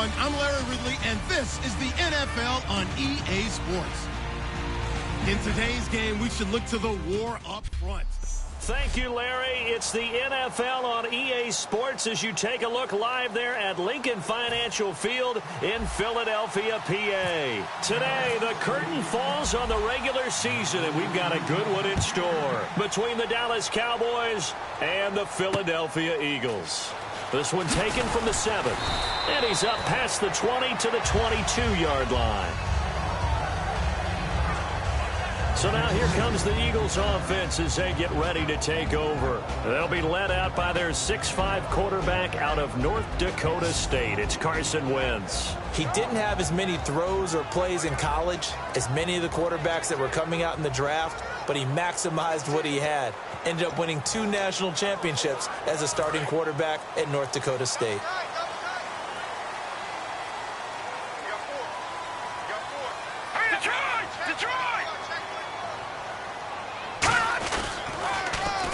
everyone. I'm Larry Ridley, and this is the NFL on EA Sports. In today's game, we should look to the war up front. Thank you, Larry. It's the NFL on EA Sports as you take a look live there at Lincoln Financial Field in Philadelphia, PA. Today, the curtain falls on the regular season, and we've got a good one in store between the Dallas Cowboys and the Philadelphia Eagles. This one taken from the 7, and he's up past the 20 to the 22-yard line. So now here comes the Eagles offense as they get ready to take over. They'll be led out by their 6'5 quarterback out of North Dakota State. It's Carson Wentz. He didn't have as many throws or plays in college as many of the quarterbacks that were coming out in the draft, but he maximized what he had. Ended up winning 2 national championships as a starting quarterback at North Dakota State.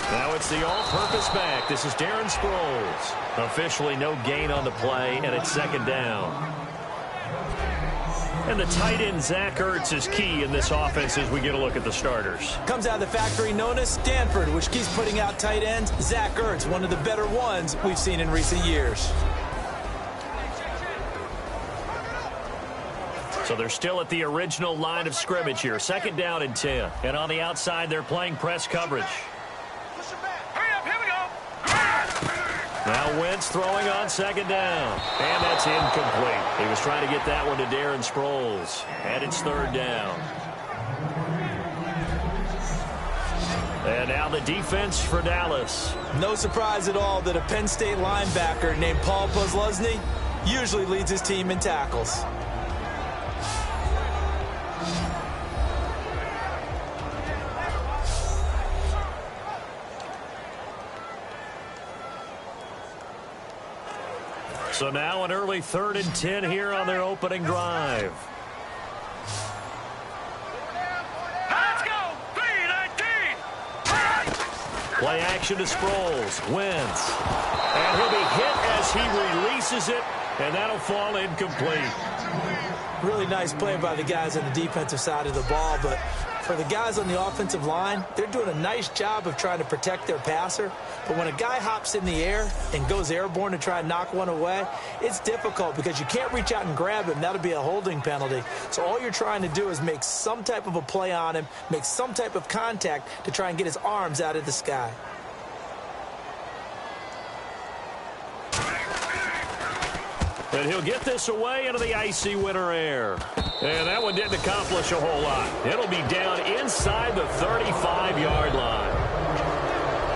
Now it's the all-purpose back. This is Darren Sproles. Officially no gain on the play, and it's second down. And the tight end, Zach Ertz, is key in this offense as we get a look at the starters. Comes out of the factory known as Stanford, which keeps putting out tight ends. Zach Ertz, one of the better ones we've seen in recent years. So they're still at the original line of scrimmage here. Second down and 10. And on the outside, they're playing press coverage. Now Wentz throwing on second down. And that's incomplete. He was trying to get that one to Darren Sproles. And it's third down. And now the defense for Dallas. No surprise at all that a Penn State linebacker named Paul Posluszny usually leads his team in tackles. So now an early 3rd and 10 here on their opening drive. Let's go! 3-19! Play action to Sproles. Wentz. And he'll be hit as he releases it, and that'll fall incomplete. Really nice play by the guys on the defensive side of the ball, but for the guys on the offensive line, they're doing a nice job of trying to protect their passer. But when a guy hops in the air and goes airborne to try and knock one away, it's difficult because you can't reach out and grab him. That'll be a holding penalty. So all you're trying to do is make some type of a play on him, make some type of contact to try and get his arms out of the sky. And he'll get this away into the icy winter air. And that one didn't accomplish a whole lot. It'll be down inside the 35-yard line.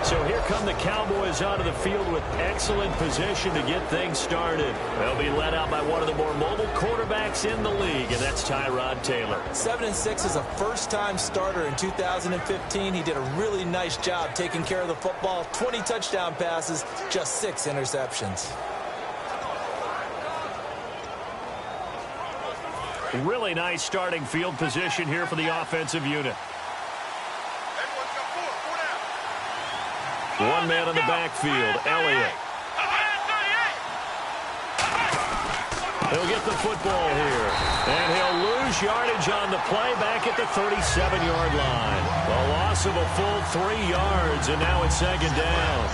So here come the Cowboys onto the field with excellent position to get things started. They'll be led out by one of the more mobile quarterbacks in the league, and that's Tyrod Taylor. 7-6 is a first-time starter in 2015. He did a really nice job taking care of the football. 20 touchdown passes, just 6 interceptions. Really nice starting field position here for the offensive unit. One man in the backfield, Elliott. He'll get the football here. And he'll lose yardage on the play back at the 37-yard line. A loss of a full 3 yards, and now it's second down.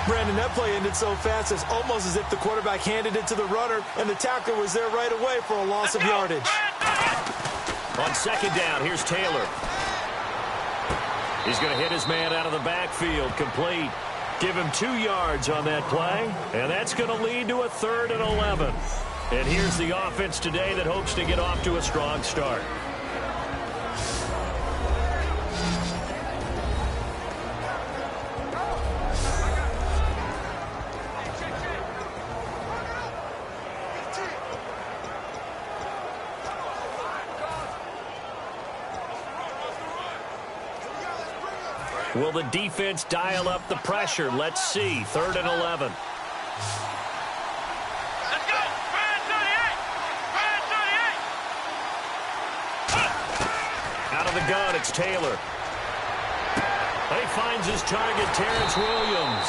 Brandon, that play ended so fast, it's almost as if the quarterback handed it to the runner, and the tackler was there right away for a loss of yardage. On second down, here's Taylor. He's going to hit his man out of the backfield, complete. Give him 2 yards on that play, and that's going to lead to a 3rd and 11. And here's the offense today that hopes to get off to a strong start. Will the defense dial up the pressure? Let's see. 3rd and 11. Let's go! 38! Out of the gun, it's Taylor. And he finds his target, Terrence Williams.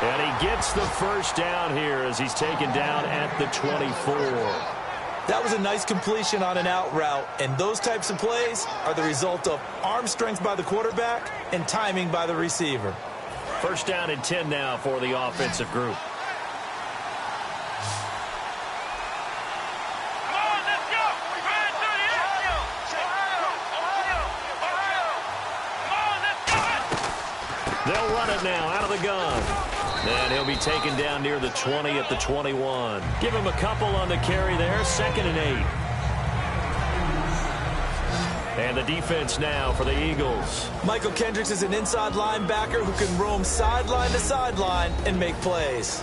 And he gets the first down here as he's taken down at the 24. That was a nice completion on an out route, and those types of plays are the result of arm strength by the quarterback and timing by the receiver. First down and 10 now for the offensive group. They'll run it now out of the gun. And he'll be taken down near the 20 at the 21. Give him a couple on the carry there. 2nd and 8. And the defense now for the Eagles. Michael Kendricks is an inside linebacker who can roam sideline to sideline and make plays.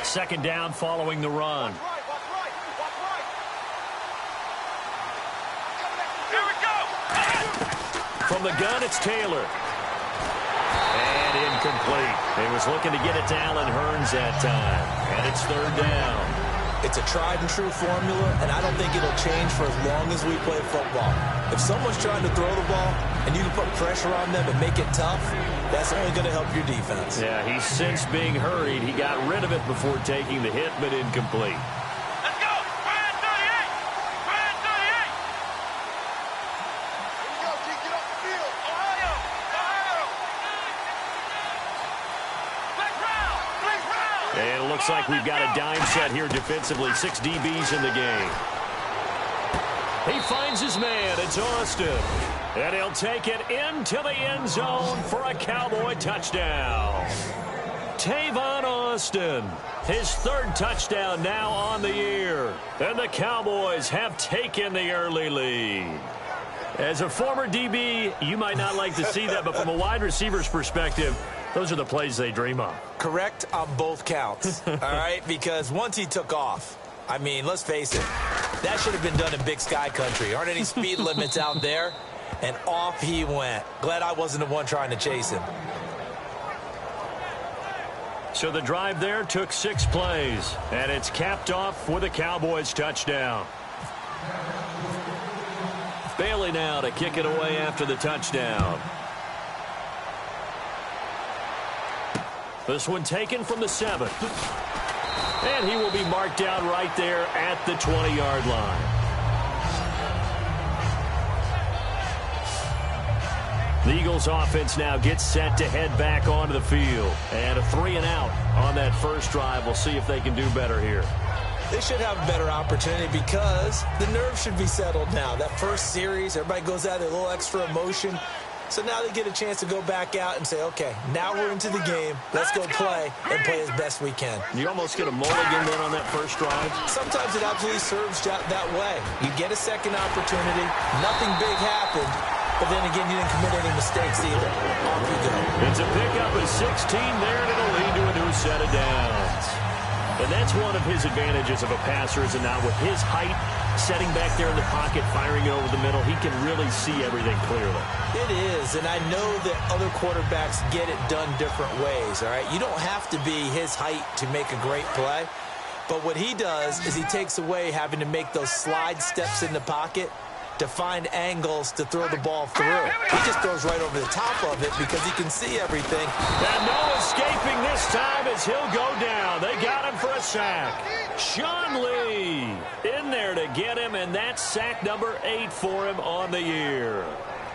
Second down following the run. Here we go. From the gun, it's Taylor. And incomplete. He was looking to get it to Allen Hurns that time. And it's 3rd down. It's a tried and true formula, and I don't think it'll change for as long as we play football. If someone's trying to throw the ball and you can put pressure on them and make it tough, that's only going to help your defense. Yeah, he's since being hurried. He got rid of it before taking the hit, but incomplete. Let's go. Brand 38. Brand 38. Here we go, G. Get off the field. Ohio. Ohio. Black round. Black round. And it looks like we've got a dime set here defensively. 6 DBs in the game. He finds his man. It's Austin. And he'll take it into the end zone for a Cowboy touchdown. Tavon Austin, his 3rd touchdown now on the year. And the Cowboys have taken the early lead. As a former DB, you might not like to see that, but from a wide receiver's perspective, those are the plays they dream of. Correct on both counts, all right? Because once he took off, I mean, let's face it, that should have been done in Big Sky Country. Aren't any speed limits out there? And off he went. Glad I wasn't the one trying to chase him. So the drive there took 6 plays, and it's capped off with a Cowboys touchdown. Bailey now to kick it away after the touchdown. This one taken from the 7. And he will be marked down right there at the 20-yard line. The Eagles offense now gets set to head back onto the field. And a 3 and out on that first drive. We'll see if they can do better here. They should have a better opportunity because the nerves should be settled now. That first series, everybody goes out with a little extra emotion. So now they get a chance to go back out and say, okay, now we're into the game. Let's go play and play as best we can. You almost get a mulligan then on that first drive. Sometimes it absolutely serves that way. You get a second opportunity. Nothing big happened. But then again, you didn't commit any mistakes either. Off you go. It's a pickup of 16 there, and it'll lead to a new set of downs. And that's one of his advantages of a passer, is that now with his height, setting back there in the pocket, firing it over the middle, he can really see everything clearly. It is, and I know that other quarterbacks get it done different ways, all right? You don't have to be his height to make a great play. But what he does is he takes away having to make those slide steps in the pocket to find angles to throw the ball through. He just throws right over the top of it because he can see everything. And no escaping this time as he'll go down. They got him for a sack. Sean Lee in there to get him, and that's sack number 8 for him on the year.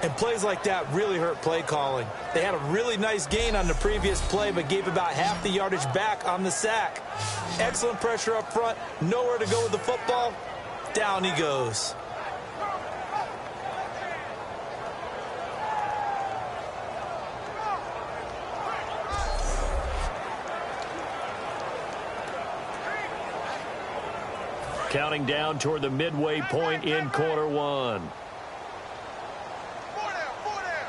And plays like that really hurt play calling. They had a really nice gain on the previous play, but gave about half the yardage back on the sack. Excellent pressure up front. Nowhere to go with the football. Down he goes. Counting down toward the midway point in quarter 1. 4 down, 4 down.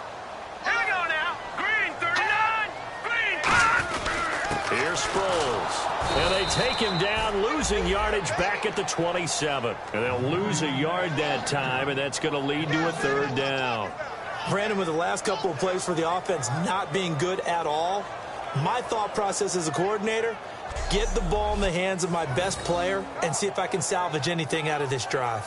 Here we go now. Green 39. Green. Here's Sproles. And they take him down, losing yardage back at the 27. And they'll lose a yard that time, and that's going to lead to a 3rd down. Brandon, with the last couple of plays for the offense not being good at all, my thought process as a coordinator, get the ball in the hands of my best player and see if I can salvage anything out of this drive.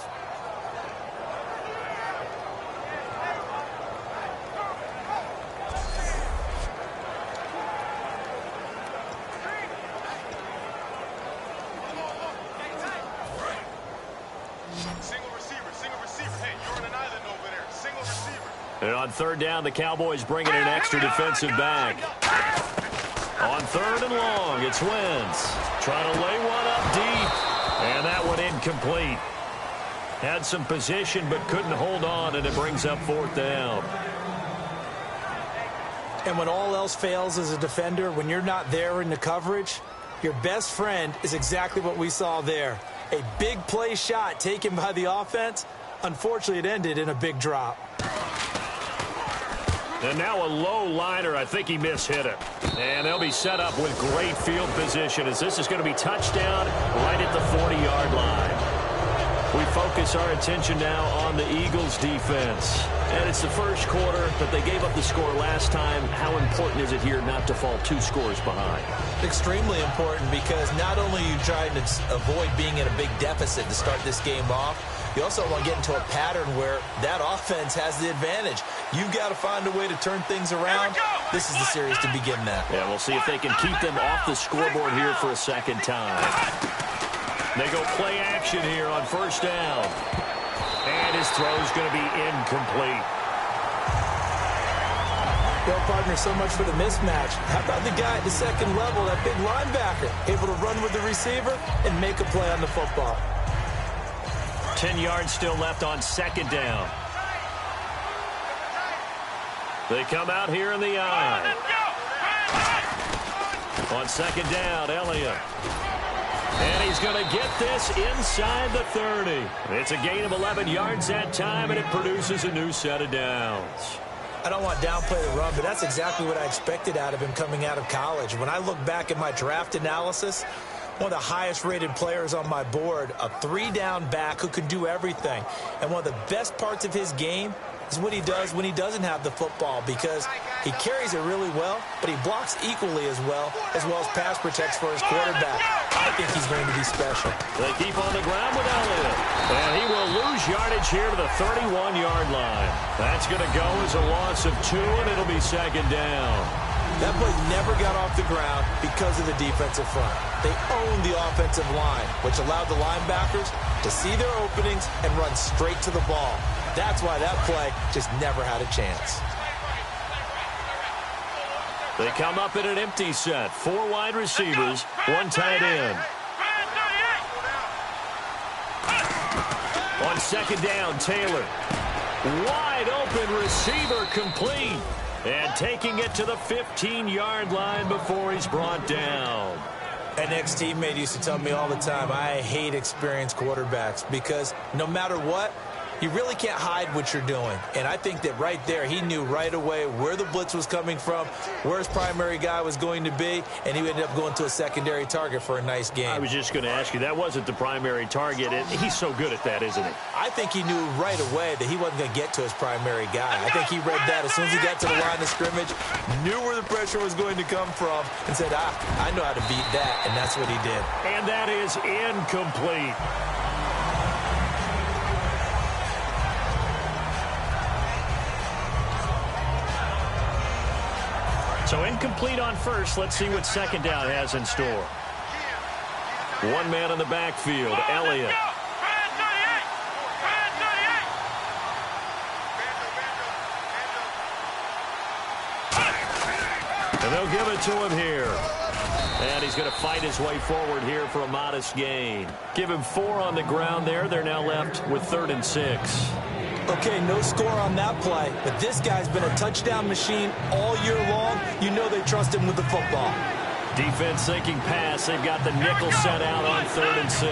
Single receiver. Hey, you're on an island over there. Single receiver. And on third down, the Cowboys bring in an extra defensive back. On third and long, it's Wentz. Trying to lay one up deep. And that one incomplete. Had some position but couldn't hold on, and it brings up fourth down. And when all else fails as a defender, when you're not there in the coverage, your best friend is exactly what we saw there. A big play shot taken by the offense. Unfortunately, it ended in a big drop. And now a low liner. I think he mishit it. And they'll be set up with great field position as this is going to be touchdown right at the 40-yard line. We focus our attention now on the Eagles' defense. And it's the first quarter, but they gave up the score last time. How important is it here not to fall 2 scores behind? Extremely important, because not only are you trying to avoid being in a big deficit to start this game off, you also want to get into a pattern where that offense has the advantage. You've got to find a way to turn things around. This is the series to begin that. Yeah, we'll see if they can keep them off the scoreboard here for a second time. They go play action here on first down. And his throw's going to be incomplete. Well, partner, so much for the mismatch. How about the guy at the second level, that big linebacker, able to run with the receiver and make a play on the football? 10 yards still left on second down. They come out here in the eye. On second down, Elliott. And he's going to get this inside the 30. It's a gain of 11 yards that time, and it produces a new set of downs. I don't want to downplay the run, but that's exactly what I expected out of him coming out of college. When I look back at my draft analysis, one of the highest-rated players on my board, a 3-down back who can do everything. And one of the best parts of his game is what he does when he doesn't have the football, because he carries it really well, but he blocks equally as well as pass protects for his quarterback. I think he's going to be special. They keep on the ground with Elliott. And he will lose yardage here to the 31-yard line. That's going to go as a loss of 2, and it'll be second down. That play never got off the ground because of the defensive front. They owned the offensive line, which allowed the linebackers to see their openings and run straight to the ball. That's why that play just never had a chance. They come up in an empty set. 4 wide receivers, 1 tight end. On second down, Taylor. Wide open receiver complete. And taking it to the 15-yard line before he's brought down. An ex-teammate used to tell me all the time, I hate experienced quarterbacks, because no matter what, you really can't hide what you're doing. And I think that right there, he knew right away where the blitz was coming from, where his primary guy was going to be, and he ended up going to a secondary target for a nice game. I was just going to ask you, that wasn't the primary target. He's so good at that, isn't he? I think he knew right away that he wasn't going to get to his primary guy. I think he read that as soon as he got to the line of scrimmage, knew where the pressure was going to come from, and said, I know how to beat that, and that's what he did. And that is incomplete. So incomplete on first. Let's see what second down has in store. 1 man in the backfield, Elliott. And they'll give it to him here. And he's going to fight his way forward here for a modest gain. Give him 4 on the ground there. They're now left with 3rd and 6. Okay, no score on that play, but this guy's been a touchdown machine all year long. You know they trust him with the football. Defense thinking pass. They've got the nickel set out on 3rd and 6.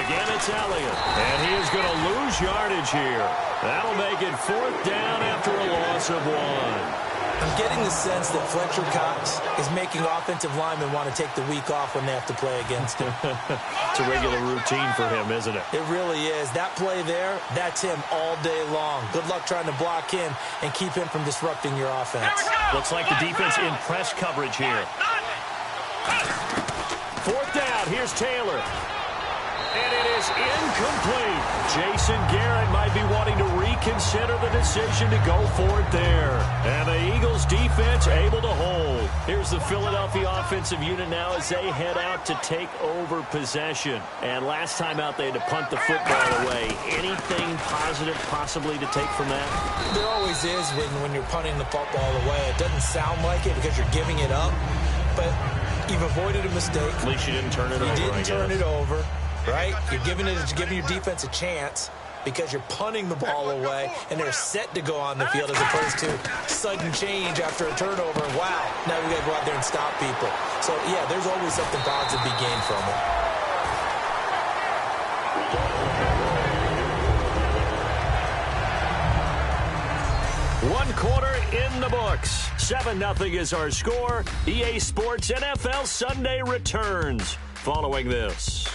Again, it's Elliott, and he is going to lose yardage here. That'll make it 4th down after a loss of 1. I'm getting the sense that Fletcher Cox is making offensive linemen want to take the week off when they have to play against him. It's a regular routine for him, isn't it? It really is. That play there, that's him all day long. Good luck trying to block him and keep him from disrupting your offense. Looks like the defense in press coverage here. Here's Taylor. And it is incomplete. Jason Garrett might be wanting to reconsider the decision to go for it there. And the Eagles defense able to hold. Here's the Philadelphia offensive unit now as they head out to take over possession. And last time out they had to punt the football away. Anything positive possibly to take from that? There always is when you're punting the football away. It doesn't sound like it because you're giving it up. But you've avoided a mistake. At least you didn't turn it over, You didn't turn it over. Right? You're giving your defense a chance because you're punting the ball away, and they're set to go on the field as opposed to sudden change after a turnover. Wow, now we got to go out there and stop people. So, yeah, there's always something positive to be gained from it. One quarter in the books. 7-0 is our score. EA Sports NFL Sunday returns following this.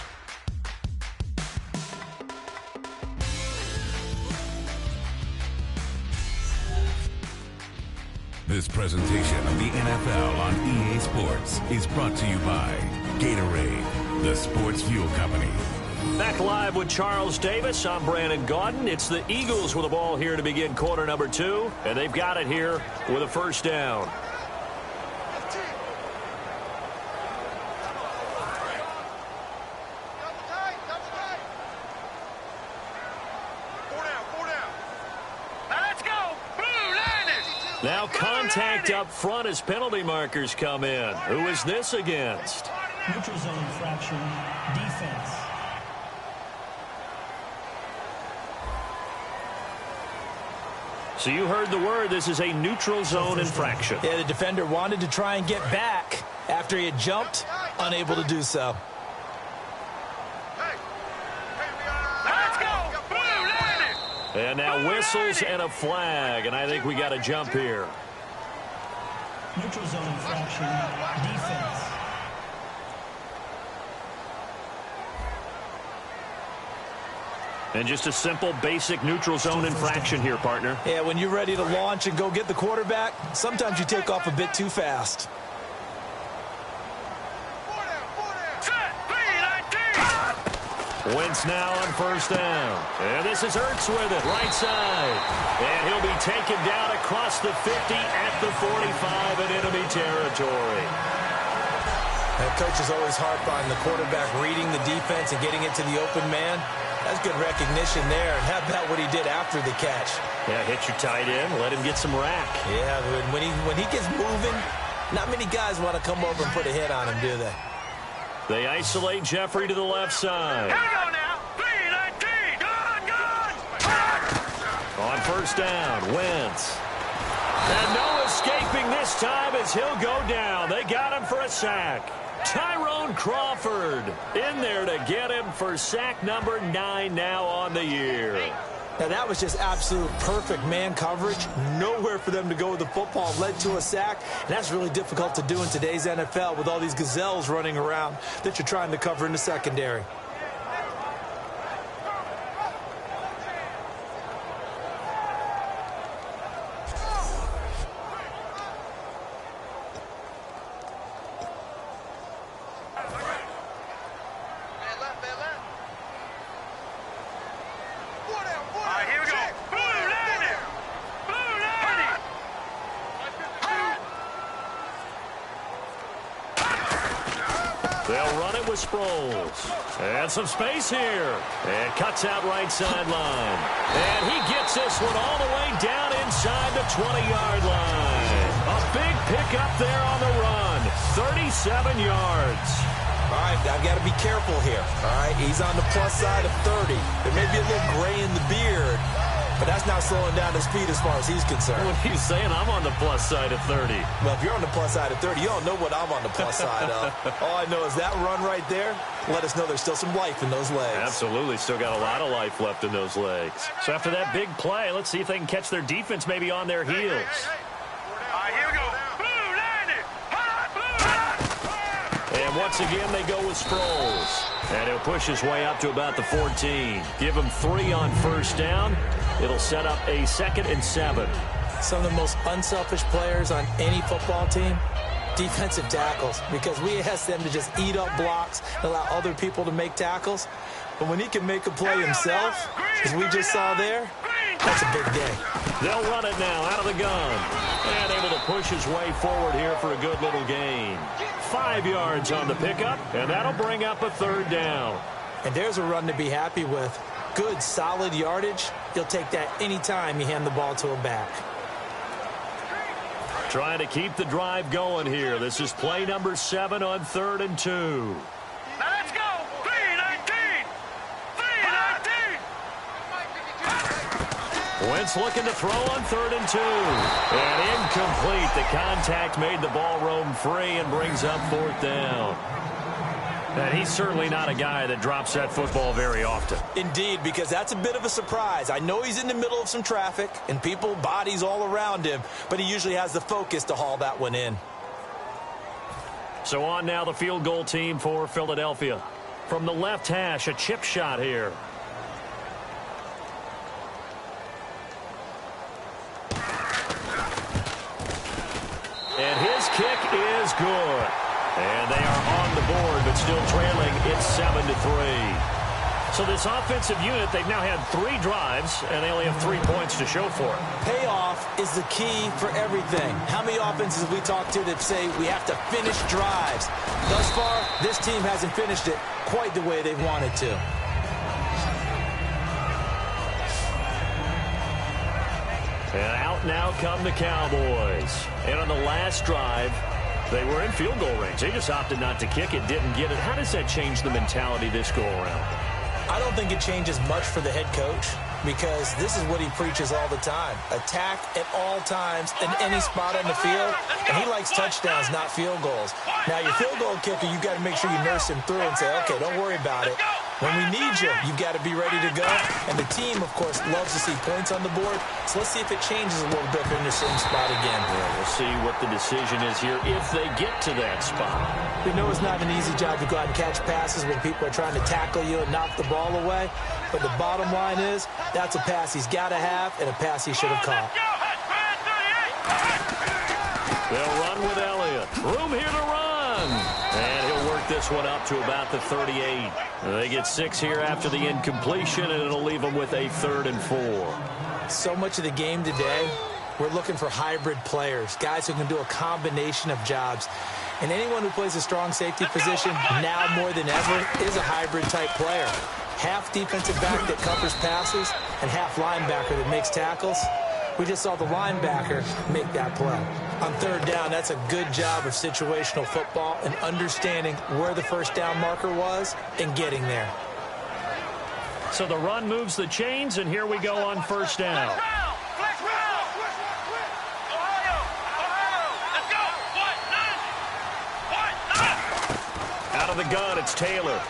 This presentation of the NFL on EA Sports is brought to you by Gatorade, the sports fuel company. Back live with Charles Davis. I'm Brandon Gaudin. It's the Eagles with the ball here to begin quarter number 2, and they've got it here with a first down. Now contact up front as penalty markers come in. Who is this against? Neutral zone infraction, defense. So you heard the word. This is a neutral zone infraction. Yeah, the defender wanted to try and get back after he had jumped, unable to do so. And now whistles and a flag, and I think we got a jump here. Neutral zone infraction, defense. And just a simple, basic neutral zone infraction here, partner. Yeah, when you're ready to launch and go get the quarterback, sometimes you take off a bit too fast. Wentz now on first down. And this is Ertz with it, right side. And he'll be taken down across the 50 at the 45 in enemy territory. That coach is always harp on the quarterback reading the defense and getting it to the open man. That's good recognition there. And how about what he did after the catch? Yeah, hit your tight end, let him get some rack. Yeah, when he gets moving, not many guys want to come over and put a hit on him, do they? They isolate Jeffrey to the left side. Here we go now. 3-19. Good. On first down, Wentz. And no escaping this time as he'll go down. They got him for a sack. Tyrone Crawford in there to get him for sack number 9 now on the year. Now, that was just absolute perfect man coverage. Nowhere for them to go with the football. Led to a sack. And that's really difficult to do in today's NFL with all these gazelles running around that you're trying to cover in the secondary. They'll run it with Sproles. And some space here. And cuts out right sideline. And he gets this one all the way down inside the 20-yard line. A big pickup there on the run. 37 yards. All right, I've got to be careful here. All right, he's on the plus side of 30. There may be a little gray in the beard, but that's not slowing down his speed as far as he's concerned. What he's saying, I'm on the plus side of 30. Well, if you're on the plus side of 30, you don't know what I'm on the plus side of. All I know is that run right there let us know there's still some life in those legs. Absolutely, still got a lot of life left in those legs. So after that big play, let's see if they can catch their defense maybe on their heels. All right, here we go. Blue landed. And once again, they go with Sproles. And he'll push his way up to about the 14. Give him 3 on first down. It'll set up a 2nd and 7. Some of the most unselfish players on any football team defensive tackles, because we ask them to just eat up blocks and allow other people to make tackles. But when he can make a play himself, as we just saw there, that's a big day. They'll run it now out of the gun. And able to push his way forward here for a good little gain. 5 yards on the pickup, and that'll bring up a third down. And there's a run to be happy with. Good, solid yardage. You'll take that anytime you hand the ball to a back. Trying to keep the drive going here. This is play number 7 on 3rd and 2. Now let's go. 3-19. 3-19. Wentz looking to throw on 3rd and 2. And incomplete. The contact made the ball roam free and brings up 4th down. And he's certainly not a guy that drops that football very often. Indeed, because that's a bit of a surprise. I know he's in the middle of some traffic and people, bodies all around him, but he usually has the focus to haul that one in. So on now the field goal team for Philadelphia. From the left hash, a chip shot here. And his kick is good. And they are on the board, but still trailing. It's 7-3. So this offensive unit, they've now had 3 drives, and they only have 3 points to show for it. Payoff is the key for everything. How many offenses have we talked to that say we have to finish drives? Thus far, this team hasn't finished it quite the way they wanted to. And out now come the Cowboys. And on the last drive, they were in field goal range. They just opted not to kick it, didn't get it. How does that change the mentality this go around? I don't think it changes much for the head coach, because this is what he preaches all the time. Attack at all times in any spot on the field, and he likes touchdowns, not field goals. Now, your field goal kicker, you've got to make sure you nurse him through and say, okay, don't worry about it. When we need you, you've got to be ready to go. And the team, of course, loves to see points on the board. So let's see if it changes a little bit in the same spot again. Yeah, we'll see what the decision is here if they get to that spot. We know it's not an easy job to go out and catch passes when people are trying to tackle you and knock the ball away. But the bottom line is, that's a pass he's got to have and a pass he should have caught. They'll run with Elliott. Room here to run. And he'll work this one up to about the 38. They get 6 here after the incompletion, and it'll leave them with a 3rd and 4. So much of the game today, we're looking for hybrid players, guys who can do a combination of jobs. And anyone who plays a strong safety position, now more than ever, is a hybrid-type player. Half defensive back that covers passes and half linebacker that makes tackles. We just saw the linebacker make that play. On 3rd down, that's a good job of situational football and understanding where the first down marker was and getting there. So the run moves the chains, and here we go on 1st down. Out of the gun, it's Taylor.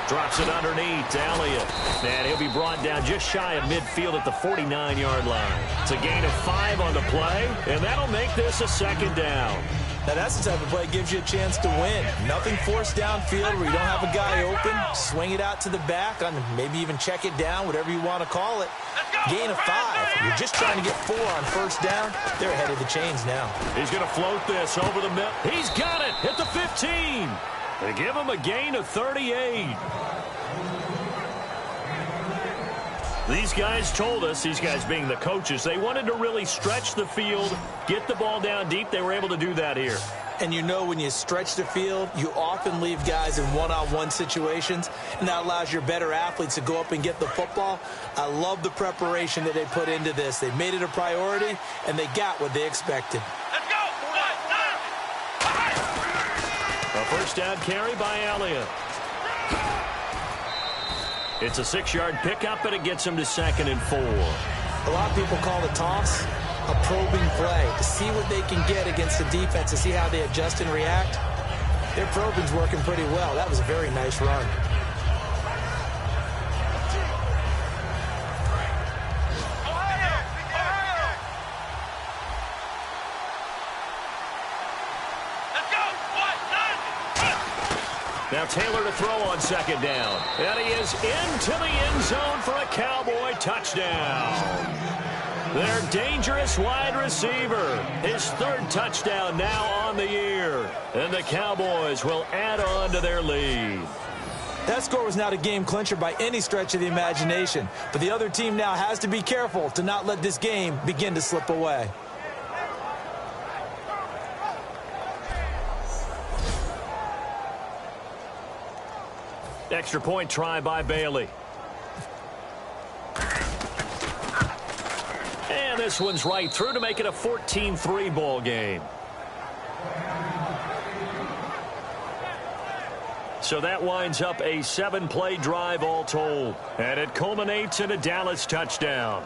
Drops it underneath to Elliott. And he'll be brought down just shy of midfield at the 49-yard line. It's a gain of 5 on the play, and that'll make this a 2nd down. Now, that's the type of play that gives you a chance to win. Nothing forced downfield where you don't have a guy open. Swing it out to the back, on maybe even check it down, whatever you want to call it. Gain of 5. You're just trying to get 4 on 1st down. They're ahead of the chains now. He's going to float this over the middle. He's got it at the 15. They give him a gain of 38. These guys told us, these guys being the coaches, they wanted to really stretch the field, get the ball down deep. They were able to do that here. And you know, when you stretch the field, you often leave guys in one-on-one situations, and that allows your better athletes to go up and get the football. I love the preparation that they put into this. They made it a priority, and they got what they expected. A 1st down carry by Elliott. It's a 6-yard pickup, and it gets him to 2nd and 4. A lot of people call the toss a probing play to see what they can get against the defense, to see how they adjust and react. Their probing's working pretty well. That was a very nice run. Now Taylor to throw on 2nd down. And he is into the end zone for a Cowboy touchdown. Their dangerous wide receiver. His third touchdown now on the year. And the Cowboys will add on to their lead. That score was not a game clincher by any stretch of the imagination. But the other team now has to be careful to not let this game begin to slip away. Extra point try by Bailey. And this one's right through to make it a 14-3 ball game. So that winds up a 7-play drive all told. And it culminates in a Dallas touchdown.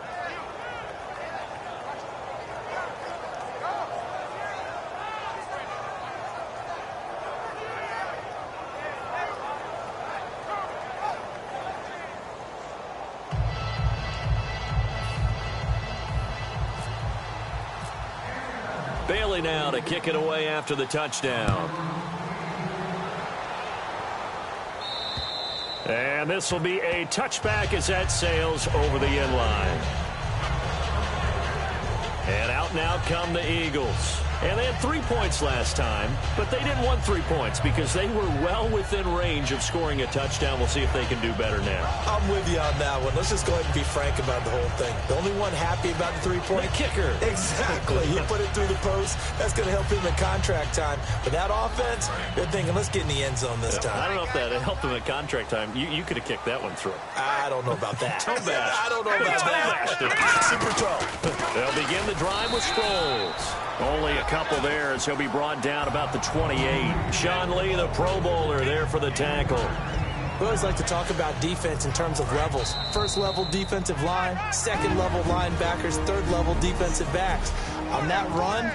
Bailey now to kick it away after the touchdown. And this will be a touchback as that sails over the end line. And out and out come the Eagles. And they had 3 points last time, but they didn't want 3 points because they were well within range of scoring a touchdown. We'll see if they can do better now. I'm with you on that one. Let's just go ahead and be frank about the whole thing. The only one happy about the 3-point kicker. Exactly. You put it through the post. That's going to help him in contract time. But that offense, they're thinking, let's get in the end zone this time. I don't know if that helped him at contract time. You could have kicked that one through. I don't know about that. I don't know about that. Super toe. They'll begin the drive with Sproles. Only a couple there as he'll be brought down about the 28. Sean Lee, the Pro Bowler, there for the tackle. We always like to talk about defense in terms of levels. First level defensive line, second level linebackers, third level defensive backs. On that run,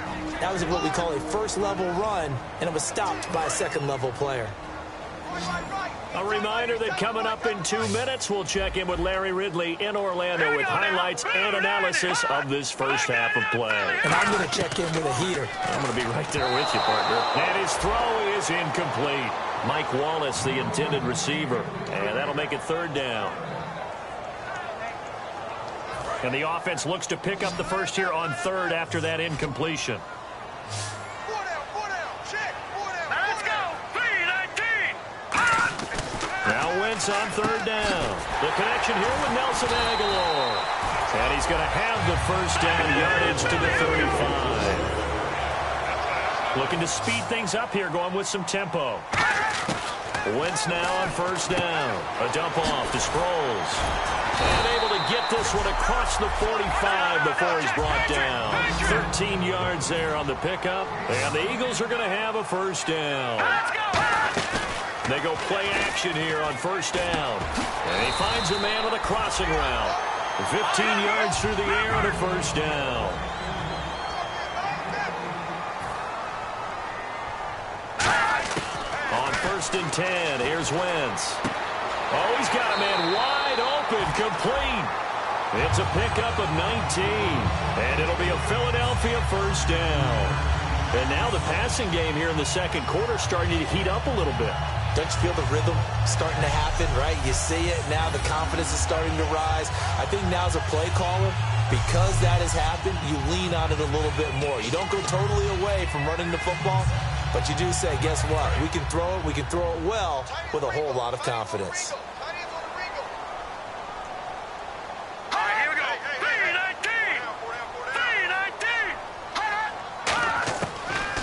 that was what we call a first level run, and it was stopped by a second level player. A reminder that coming up in 2 minutes, we'll check in with Larry Ridley in Orlando with highlights and analysis of this first half of play. And I'm going to check in with a heater. I'm going to be right there with you, partner. And his throw is incomplete. Mike Wallace, the intended receiver. And that'll make it third down. And the offense looks to pick up the first here on third after that incompletion. Now Wentz on third down. The connection here with Nelson Aguilar. And he's going to have the first down yardage to the 35. Looking to speed things up here, going with some tempo. Wentz now on first down. A dump off to Sproles. And able to get this one across the 45 before he's brought down. 13 yards there on the pickup. And the Eagles are going to have a first down. They go play action here on first down. And he finds a man on a crossing route. 15 yards through the air on a first down. On 1st and 10, here's Wentz. Oh, he's got a man wide open, complete. It's a pickup of 19. And it'll be a Philadelphia first down. And now the passing game here in the second quarter starting to heat up a little bit. Don't you feel the rhythm starting to happen, right? You see it now. The confidence is starting to rise. I think now as a play caller, because that has happened, you lean on it a little bit more. You don't go totally away from running the football, but you do say, guess what? We can throw it. We can throw it well with a whole lot of confidence.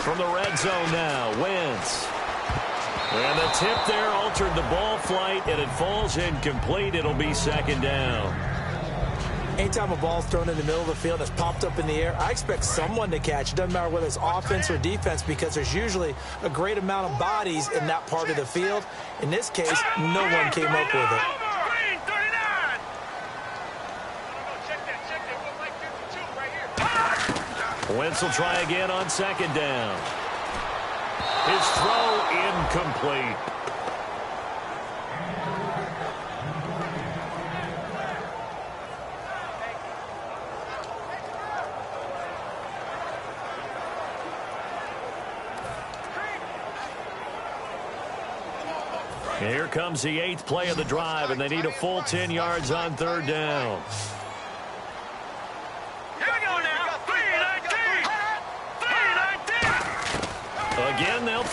From the red zone now, Wentz. And the tip there altered the ball flight, and it falls incomplete. It'll be second down. Anytime a ball's thrown in the middle of the field that's popped up in the air, I expect someone to catch. It doesn't matter whether it's offense or defense because there's usually a great amount of bodies in that part of the field. In this case, no one came up with it. Wentz will try again on second down. His throw incomplete. Here comes the 8th play of the drive, and they need a full 10 yards on third down.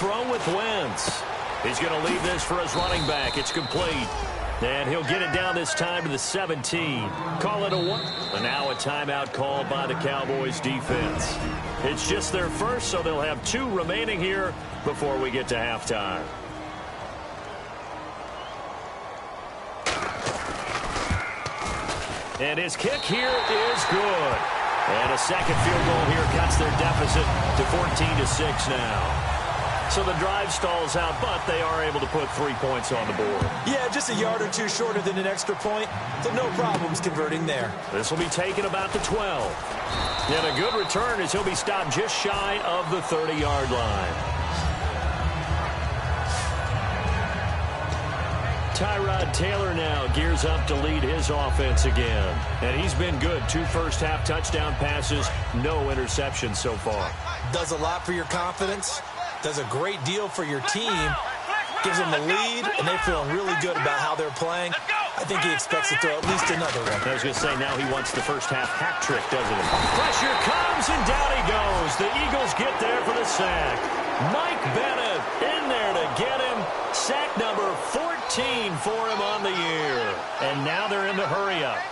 throw with Wentz. He's going to leave this for his running back. It's complete. And he'll get it down this time to the 17. Call it a 1. And now a timeout called by the Cowboys defense. It's just their first, so they'll have 2 remaining here before we get to halftime. And his kick here is good. And a second field goal here cuts their deficit to 14-6 now. So the drive stalls out, but they are able to put 3 points on the board. Yeah, just a yard or 2 shorter than an extra point, so no problems converting there. This will be taken about the 12. And a good return as he'll be stopped just shy of the 30-yard line. Tyrod Taylor now gears up to lead his offense again. And he's been good. 2 first-half touchdown passes, no interceptions so far. Does a lot for your confidence. Does a great deal for your team. Gives them the lead, and they're feeling really good about how they're playing. I think he expects to throw at least another one. I was going to say, now he wants the first-half hat trick, doesn't he? Pressure comes, and down he goes. The Eagles get there for the sack. Mike Bennett in there to get him. Sack number 14 for him on the year. And now they're in the hurry-up.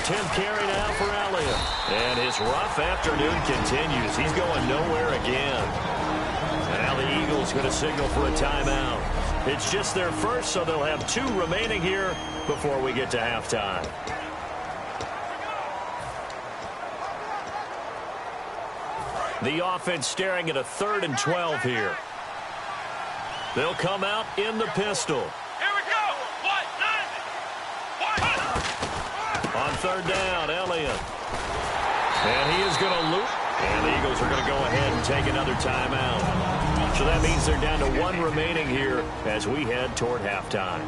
10th carry now for Elliott. And his rough afternoon continues. He's going nowhere again. And now the Eagles going to signal for a timeout. It's just their first, so they'll have 2 remaining here before we get to halftime. The offense staring at a 3rd and 12 here. They'll come out in the pistol. Here we go. On 3rd down, Elliott. And he is going to loop. And the Eagles are going to go ahead and take another timeout. So that means they're down to 1 remaining here as we head toward halftime.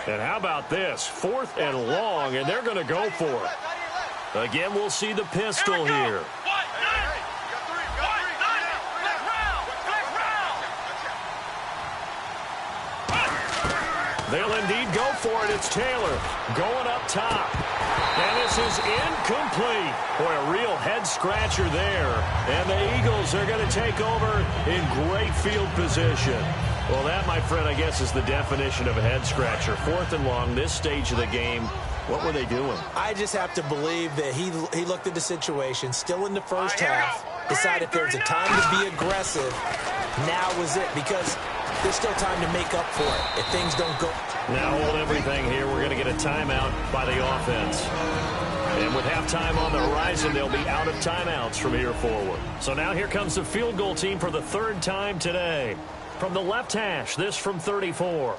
And how about this? 4th and long, and they're going to go for it. Again, we'll see the pistol here. They'll indeed go for it. It's Taylor going up top. And this is incomplete. Boy, a real head-scratcher there. And the Eagles are going to take over in great field position. Well, that, my friend, I guess is the definition of a head-scratcher. 4th and long, this stage of the game. What were they doing? I just have to believe that he looked at the situation, still in the first half, decided there's a time to be aggressive. Now was it, because there's still time to make up for it if things don't go. Now hold everything here. We're going to get a timeout by the offense. And with halftime on the horizon, they'll be out of timeouts from here forward. So now here comes the field goal team for the 3rd time today. From the left hash, this from 34.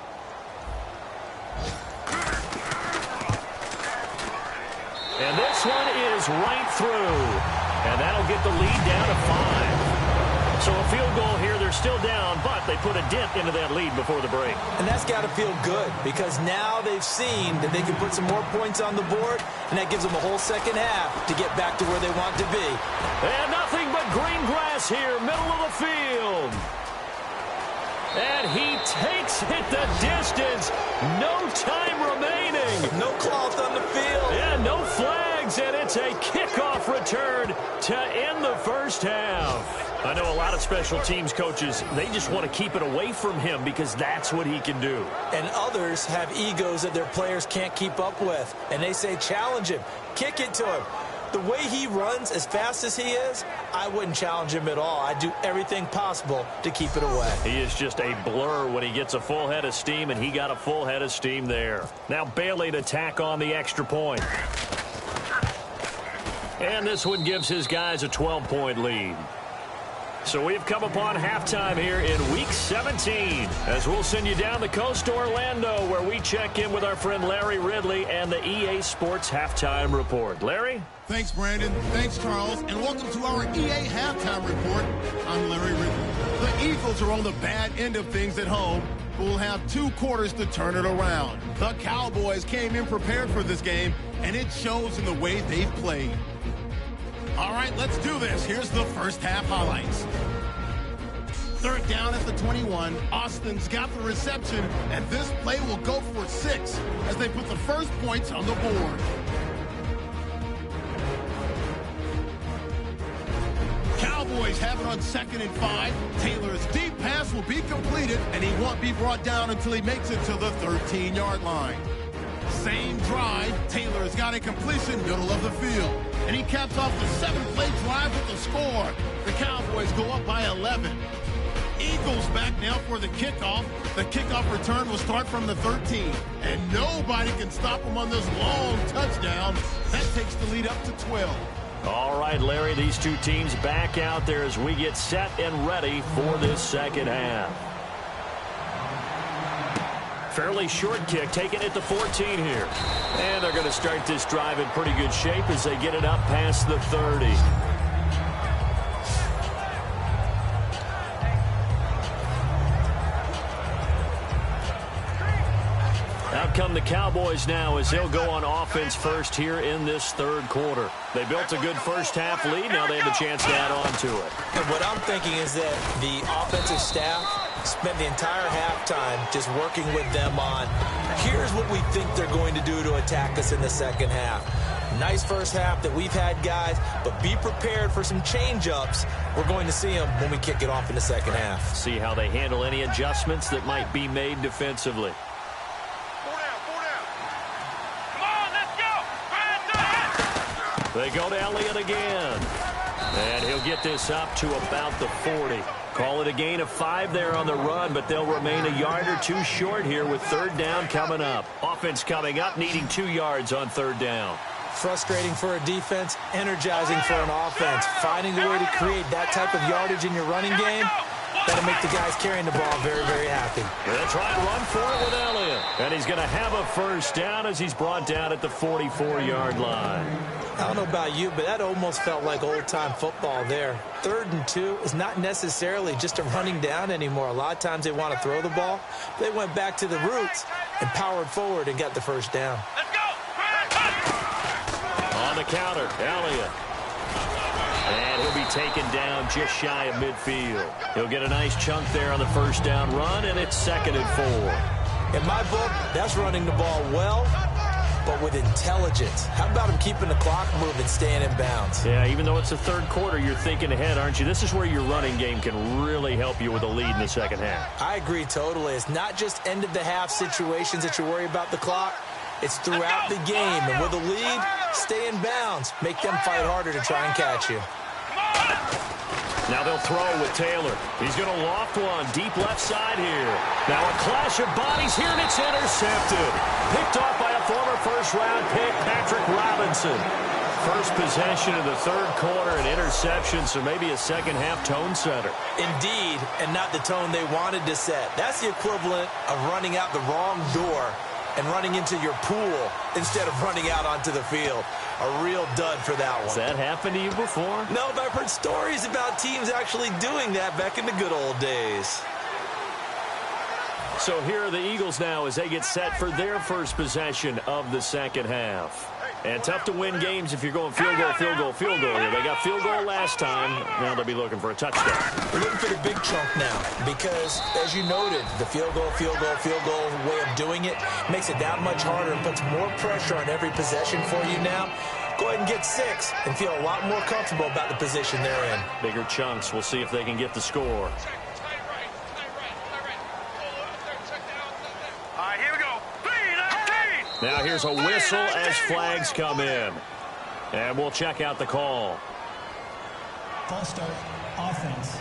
And this one is right through. And that'll get the lead down to 5. So a field goal here. They're still down, but they put a dent into that lead before the break. And that's got to feel good because now they've seen that they can put some more points on the board, and that gives them a whole second half to get back to where they want to be. And nothing but green grass here, middle of the field. And he takes it the distance. No time remaining. No cloth on the field. Yeah, no flags, and it's a kickoff return to end the first half. I know a lot of special teams coaches, they just want to keep it away from him because that's what he can do. And others have egos that their players can't keep up with. And they say, challenge him. Kick it to him. The way he runs as fast as he is, I wouldn't challenge him at all. I'd do everything possible to keep it away. He is just a blur when he gets a full head of steam, and he got a full head of steam there. Now Bailey to tack on the extra point. And this one gives his guys a 12-point lead. So we've come upon halftime here in Week 17 as we'll send you down the coast to Orlando where we check in with our friend Larry Ridley and the EA Sports Halftime Report. Larry? Thanks, Brandon. Thanks, Charles. And welcome to our EA Halftime Report. I'm Larry Ridley. The Eagles are on the bad end of things at home, but will have 2 quarters to turn it around. The Cowboys came in prepared for this game, and it shows in the way they've played. All right, let's do this. Here's the first half highlights. Third down at the 21. Austin's got the reception, and this play will go for 6 as they put the first points on the board. Cowboys have it on 2nd and 5. Taylor's deep pass will be completed, and he won't be brought down until he makes it to the 13-yard line. Same drive, Taylor's got a completion middle of the field, and he caps off the 7-play drive with the score. The Cowboys go up by 11. Eagles back now for the kickoff. The kickoff return will start from the 13, and nobody can stop them on this long touchdown. That takes the lead up to 12. All right, Larry, these two teams back out there as we get set and ready for this second half. Fairly short kick, taking it to 14 here. And they're going to start this drive in pretty good shape as they get it up past the 30. Out come the Cowboys now as they'll go on offense first here in this third quarter. They built a good first half lead. Now they have a chance to add on to it. And what I'm thinking is that the offensive staff spent the entire halftime just working with them on, here's what we think they're going to do to attack us in the second half. Nice first half that we've had, guys, but be prepared for some change-ups. We're going to see them when we kick it off in the second half. See how they handle any adjustments that might be made defensively. They go to Elliott again. And he'll get this up to about the 40. Call it a gain of 5 there on the run, but they'll remain a yard or 2 short here with third down coming up. Offense coming up, needing 2 yards on third down. Frustrating for a defense, energizing for an offense. Finding a way to create that type of yardage in your running game, that'll make the guys carrying the ball very, very happy. They'll try and run for it with Elliott. And he's going to have a first down as he's brought down at the 44-yard line. I don't know about you, but that almost felt like old-time football there. 3rd and 2 is not necessarily just a running down anymore. A lot of times they want to throw the ball. They went back to the roots and powered forward and got the first down. Let's go! On the counter, Elliott. And he'll be taken down just shy of midfield. He'll get a nice chunk there on the first down run, and it's 2nd and 4. In my book, that's running the ball well, but with intelligence. How about him keeping the clock moving, staying in bounds? Yeah, even though it's the third quarter, you're thinking ahead, aren't you? This is where your running game can really help you with a lead in the second half. I agree totally. It's not just end-of-the-half situations that you worry about the clock. It's throughout the game. And with a lead, stay in bounds. Make them fight harder to try and catch you. Now they'll throw with Taylor. He's going to loft one deep left side here. Now a clash of bodies here, and it's intercepted. Picked off by a former first-round pick, Patrick Robinson. First possession of the third quarter, an interception, so maybe a second-half tone setter. Indeed, and not the tone they wanted to set. That's the equivalent of running out the wrong door and running into your pool instead of running out onto the field. A real dud for that one. Has that happened to you before? No, but I've heard stories about teams actually doing that back in the good old days. So here are the Eagles now as they get set for their first possession of the second half. And tough to win games if you're going field goal, field goal, field goal here. They got field goal last time. Now they'll be looking for a touchdown. We're looking for the big chunk now because, as you noted, the field goal way of doing it makes it that much harder and puts more pressure on every possession for you now. Go ahead and get 6 and feel a lot more comfortable about the position they're in. Bigger chunks. We'll see if they can get the score. Now here's a whistle as flags come in. And we'll check out the call. False start, offense.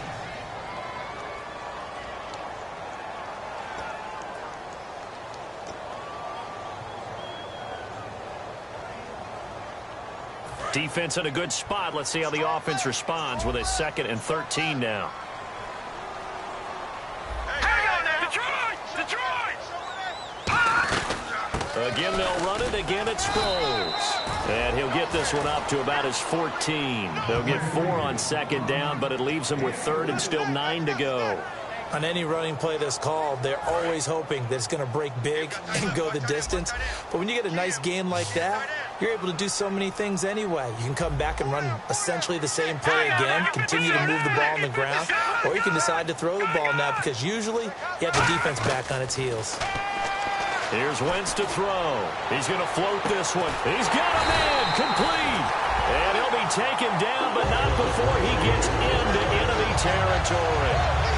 Defense in a good spot. Let's see how the offense responds with a 2nd and 13 now. Again, they'll run it. Again, it's Sproles. And he'll get this one up to about his 14. They'll get 4 on second down, but it leaves them with 3rd and still 9 to go. On any running play that's called, they're always hoping that it's going to break big and go the distance. But when you get a nice game like that, you're able to do so many things anyway. You can come back and run essentially the same play again, continue to move the ball on the ground, or you can decide to throw the ball now because usually you have the defense back on its heels. Here's Wentz to throw. He's going to float this one. He's got a man complete. And he'll be taken down, but not before he gets into enemy territory.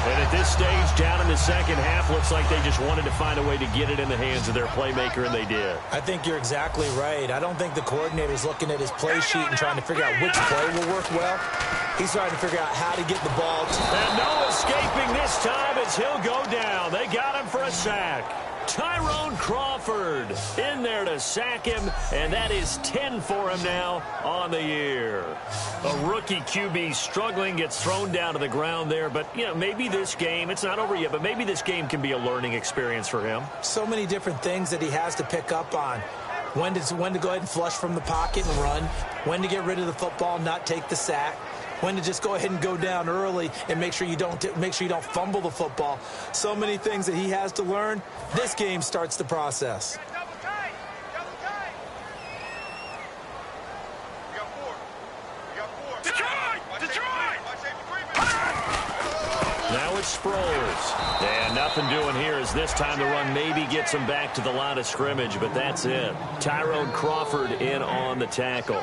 And at this stage, down in the second half, looks like they just wanted to find a way to get it in the hands of their playmaker, and they did. I think you're exactly right. I don't think the coordinator's looking at his play sheet and trying to figure out which play will work well. He's trying to figure out how to get the ball. And no escaping this time as he'll go down. They got him for a sack. Tyrone Crawford in there to sack him, and that is 10 for him now on the year. A rookie QB struggling, gets thrown down to the ground there, but, you know, maybe this game, it's not over yet, but maybe this game can be a learning experience for him. So many different things that he has to pick up on. When to go ahead and flush from the pocket and run, when to get rid of the football, not take the sack, when to just go ahead and go down early and make sure you don't fumble the football. So many things that he has to learn. This game starts the process. Now it's Sproles. And nothing doing here as this time the run maybe gets him back to the line of scrimmage, but that's it. Tyrone Crawford in on the tackle.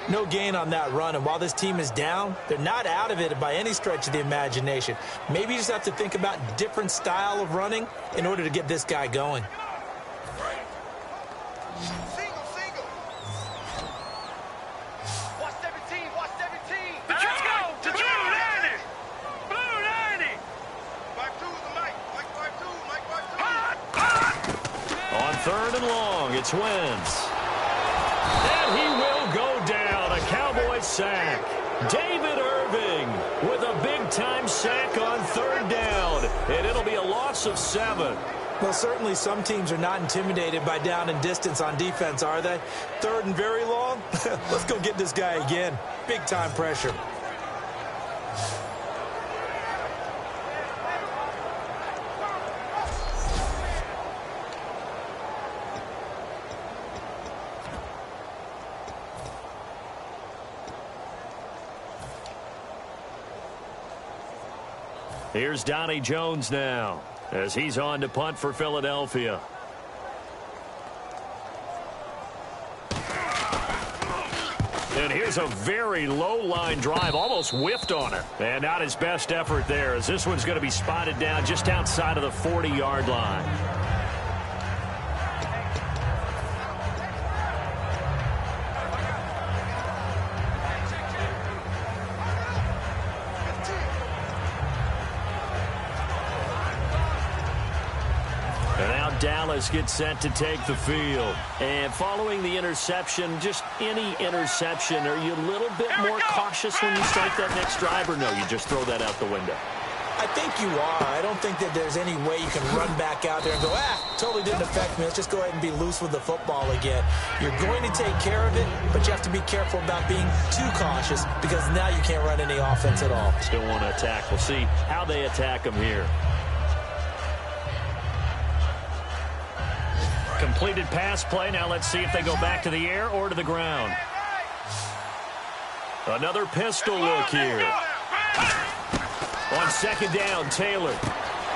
No gain on that run, and while this team is down, they're not out of it by any stretch of the imagination. Maybe you just have to think about a different style of running in order to get this guy going. Single. Watch 17, watch 17. Let's go to Blue 90. Blue 90. 5-2 is the Mike. Mike 5-2. On third and long, it's Wentz. And he will go down. A Cowboy sack. David Irving with a big-time sack on third down. And it'll be a loss of 7. Well, certainly some teams are not intimidated by down and distance on defense, are they? Third and very long? Let's go get this guy again. Big-time pressure. Here's Donnie Jones now as he's on to punt for Philadelphia. And here's a very low-line drive, almost whiffed on it. And not his best effort there, as this one's going to be spotted down just outside of the 40-yard line. Dallas gets set to take the field. And following the interception, just any interception, are you a little bit more cautious when you start that next drive, or no, you just throw that out the window? I think you are. I don't think that there's any way you can run back out there and go, totally didn't affect me. Let's just go ahead and be loose with the football again. You're going to take care of it, but you have to be careful about being too cautious because now you can't run any offense at all. Still want to attack. We'll see how they attack them here. Completed pass play. Now let's see if they go back to the air or to the ground. Another pistol look here. On second down, Taylor.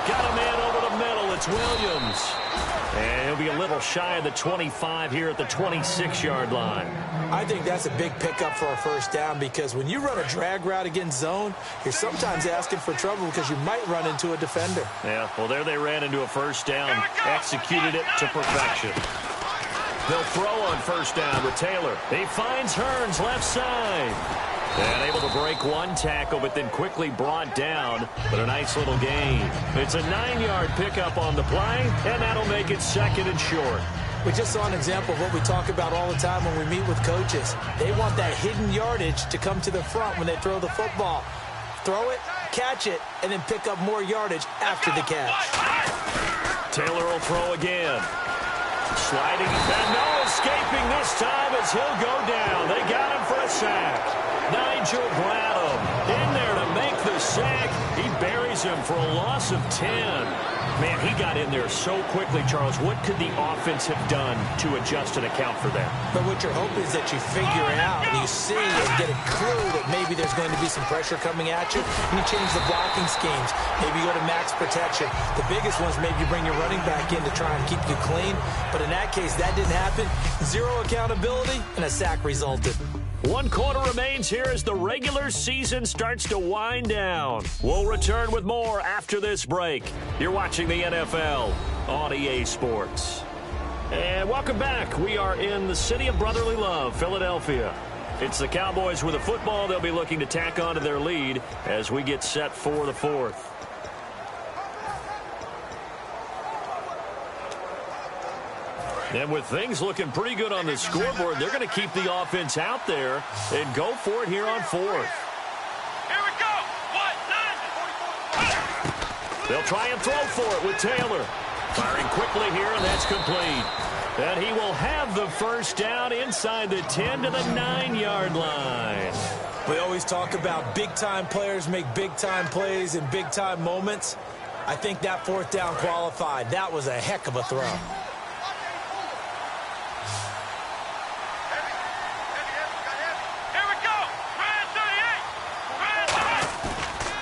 Got a man over the middle. It's Williams. And he'll be a little shy of the 25 here at the 26-yard line. I think that's a big pickup for a first down because when you run a drag route against zone, you're sometimes asking for trouble because you might run into a defender. Yeah, well, there they ran into a first down, executed it to perfection. They'll throw on first down with Taylor. He finds Hearns left side. And able to break one tackle, but then quickly brought down. But a nice little gain. It's a 9-yard pickup on the play, and that'll make it second and short. We just saw an example of what we talk about all the time when we meet with coaches. They want that hidden yardage to come to the front when they throw the football. Throw it, catch it, and then pick up more yardage after the catch. Taylor will throw again. Sliding, and no escaping this time as he'll go down. They got him for a sack. Nigel Bradham in there to make the sack. He buries carries him for a loss of 10. Man, he got in there so quickly, Charles. What could the offense have done to adjust and account for that? But what you're hoping is that you figure out, you see and get a clue that maybe there's going to be some pressure coming at you, and you change the blocking schemes. Maybe you go to max protection. The biggest one is maybe you bring your running back in to try and keep you clean. But in that case, that didn't happen. Zero accountability, and a sack resulted. 1 quarter remains here as the regular season starts to wind down. We'll return with more after this break. You're watching the NFL on EA Sports. And welcome back. We are in the city of brotherly love, Philadelphia. It's the Cowboys with a football. They'll be looking to tack on to their lead as we get set for the fourth. And with things looking pretty good on the scoreboard, they're going to keep the offense out there and go for it here on fourth. Here we go. What? 9. They'll try and throw for it with Taylor. Firing quickly here, and that's complete. And he will have the first down inside the 10 to the 9-yard line. We always talk about big-time players make big-time plays in big-time moments. I think that fourth down qualified. That was a heck of a throw.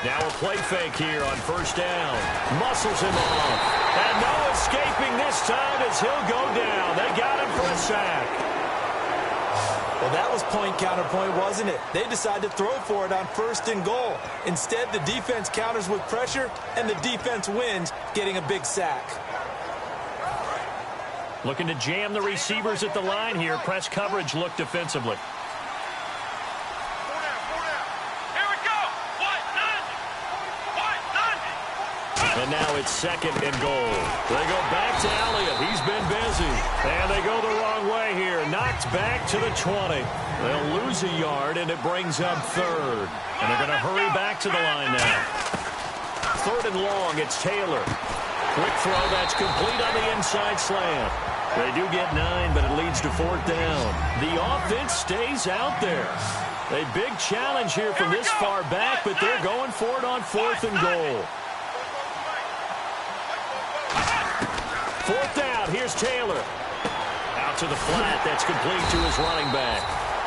Now a play fake here on first down. Muscles him off. And no escaping this time as he'll go down. They got him for a sack. Well, that was point counterpoint, wasn't it? They decided to throw for it on first and goal. Instead, the defense counters with pressure, and the defense wins, getting a big sack. Looking to jam the receivers at the line here. Press coverage look defensively. And now it's second and goal. They go back to Elliott. He's been busy. And they go the wrong way here. Knocked back to the 20. They'll lose a yard, and it brings up third. And they're going to hurry back to the line now. Third and long, it's Taylor. Quick throw, that's complete on the inside slant. They do get 9, but it leads to fourth down. The offense stays out there. A big challenge here from this far back, but they're going for it on fourth and goal. Fourth down, here's Taylor. Out to the flat, that's complete to his running back.